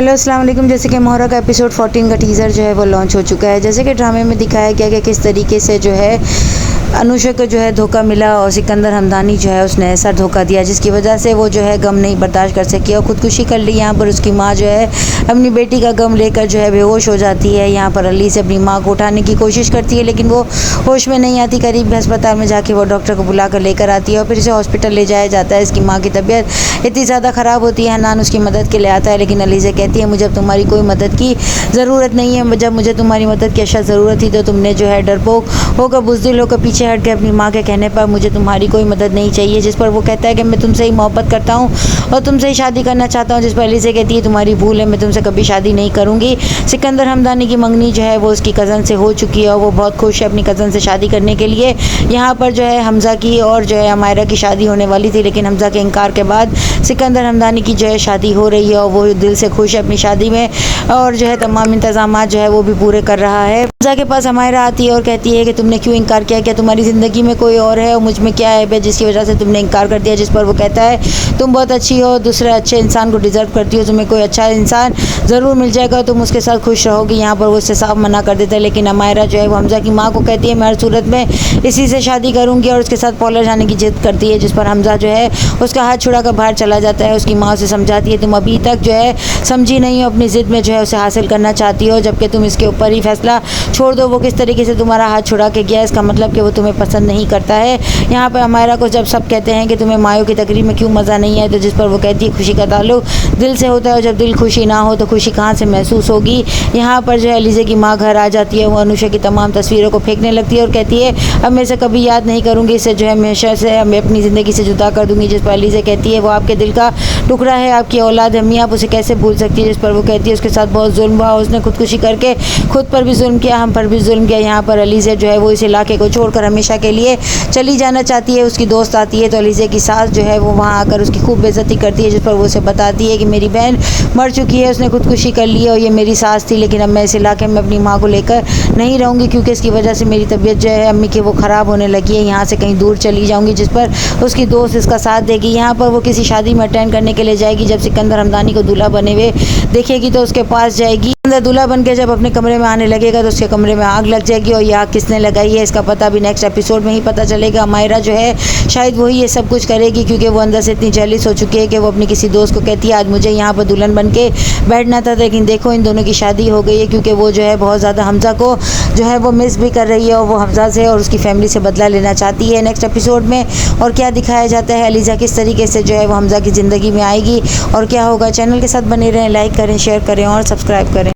Hello अस्सलाम वालेकुम। जैसे कि मोहरा का एपिसोड 14 का टीज़र जो है वो लॉन्च हो चुका है। जैसे कि ड्रामे में दिखाया गया कि किस तरीके से जो है अनुषा को जो है धोखा मिला और सिकंदर हमदानी जो है उसने ऐसा धोखा दिया जिसकी वजह से वो जो है गम नहीं बर्दाश्त कर सकी और ख़ुदकुशी कर ली। यहाँ पर उसकी माँ जो है अपनी बेटी का गम लेकर जो है बेहोश हो जाती है। यहाँ पर अली से अपनी माँ को उठाने की कोशिश करती है लेकिन वो होश में नहीं आती। करीब अस्पताल में जाके वो डॉक्टर को बुला कर लेकर आती है और फिर इसे हॉस्पिटल ले जाया जाता है। इसकी माँ की तबीयत इतनी ज़्यादा ख़राब होती है। हनान उसकी मदद के लिए आता है लेकिन अली से कहती है मुझे अब तुम्हारी कोई मदद की ज़रूरत नहीं है। जब मुझे तुम्हारी मदद की अशद ज़रूरत थी तो तुमने जो है डरपोक होकर बुज़दिल होकर पीछे हट गए। अपनी माँ के कहने पर मुझे तुम्हारी कोई मदद नहीं चाहिए। जिस पर वो कहता है कि मैं तुमसे ही मोहब्बत करता हूँ और तुमसे ही शादी करना चाहता हूँ। जिस पर अली से कहती है तुम्हारी भूल है, मैं तुमसे कभी शादी नहीं करूँगी। सिकंदर हमदानी की मंगनी जो है वो उसकी कज़न से हो चुकी है और वो बहुत खुश है अपनी कज़न से शादी करने के लिए। यहाँ पर जो है हमज़ा की और जो है अमायरा की शादी होने वाली थी लेकिन हमज़ा के इनकार के बाद सिकंदर हमदानी की जो है शादी हो रही है और वो दिल से खुश है अपनी शादी में और जो है तमाम इंतज़ामात जो है वो भी पूरे कर रहा है। हमज़ा के पास अमायरा आती है और कहती है कि तुमने क्यों इनकार किया, क्या तुम्हारी ज़िंदगी में कोई और है और मुझ में क्या है जिसकी वजह से तुमने इनकार कर दिया। जिस पर वो कहता है तुम बहुत अच्छी हो, दूसरे अच्छे इंसान को डिज़र्व करती हो, तुम्हें कोई अच्छा इंसान ज़रूर मिल जाएगा, तुम उसके साथ खुश रहोगी। यहाँ पर वो उससे साफ मना कर देता है लेकिन अमायरा जो है वो हमज़ा की माँ को कहती है मैं हर सूरत में इसी से शादी करूँगी और उसके साथ पॉलर जाने की जिद करती है। जिस पर हमज़ा जो है उसका हाथ छुड़ा कर बाहर चला जाता है। उसकी माँ उसे समझाती है तुम अभी तक जो है समझी नहीं हो, अपनी ज़िद में जो है उसे हासिल करना चाहती हो जबकि तुम इसके ऊपर ही फैसला छोड़ दो। वो किस तरीके से तुम्हारा हाथ छुड़ा के गया इसका मतलब कि वो तुम्हें पसंद नहीं करता है। यहाँ पर अमायरा को जब सब कहते हैं कि तुम्हें मायों की तकरीब में क्यों मज़ा नहीं है तो जिस पर वो कहती है खुशी का ताल्लुक दिल से होता है और जब दिल खुशी ना हो तो खुशी कहाँ से महसूस होगी। यहाँ पर जो है अलीज़े की माँ घर आ जाती है। वो अनुषा की तमाम तस्वीरों को फेंकने लगती है और कहती है अब मैं इसे कभी याद नहीं करूँगी, इसे जो है हमेशा से मैं अपनी ज़िंदगी से जुदा कर दूँगी। जिस पर अलीज़े कहती है वो आपके दिल का टुकड़ा है, आपकी औलाद है, अम्मी आप उसे कैसे भूल सकती है। जिस पर वो कहती है उसके साथ बहुत जुल्म हुआ, उसने खुदकुशी करके खुद पर भी जुल्म किया, हम पर भी जुल्म किया। यहाँ पर अलीज़े जो है वो इस इलाके को छोड़कर हमेशा के लिए चली जाना चाहती है। उसकी दोस्त आती है तो अलीज़े की सास जो है वो वहाँ आकर उसकी खूब बेइज्जती करती है। जिस पर वो उसे बताती है कि मेरी बहन मर चुकी है, उसने खुदकुशी कर ली है और ये मेरी सास थी लेकिन अब मैं इस इलाके में अपनी माँ को लेकर नहीं रहूँगी क्योंकि इसकी वजह से मेरी तबीयत जो है अम्मी की वो ख़राब होने लगी है, यहाँ से कहीं दूर चली जाऊँगी। जिस पर उसकी दोस्त इसका साथ देगी। यहाँ पर वो किसी शादी में अटेंड करने के लिए जाएगी। जब सिकंदर हमदानी को दूल्हा बने हुए देखेगी तो उसके पास जाएगी। दूल्हा बन के जब अपने कमरे में आने लगेगा तो उसके कमरे में आग लग जाएगी और ये आग किसने लगाई है इसका पता भी नेक्स्ट एपिसोड में ही पता चलेगा। अमायरा जो है शायद वही ये सब कुछ करेगी क्योंकि वो अंदर से इतनी जेलिस हो चुकी है कि वो अपनी किसी दोस्त को कहती है आज मुझे यहाँ पर दुल्हन बन के बैठना था लेकिन देखो इन दोनों की शादी हो गई है क्योंकि वो जो है बहुत ज़्यादा हमज़ा को जो है वो मिस भी कर रही है और वो हमज़ा से और उसकी फैमिली से बदला लेना चाहती है नेक्स्ट एपिसोड में। और क्या दिखाया जाता है, अलीज़ा किस तरीके से जो है वो हमज़ा की ज़िंदगी में आएगी और क्या होगा। चैनल के साथ बने रहें, लाइक करें, शेयर करें और सब्सक्राइब करें।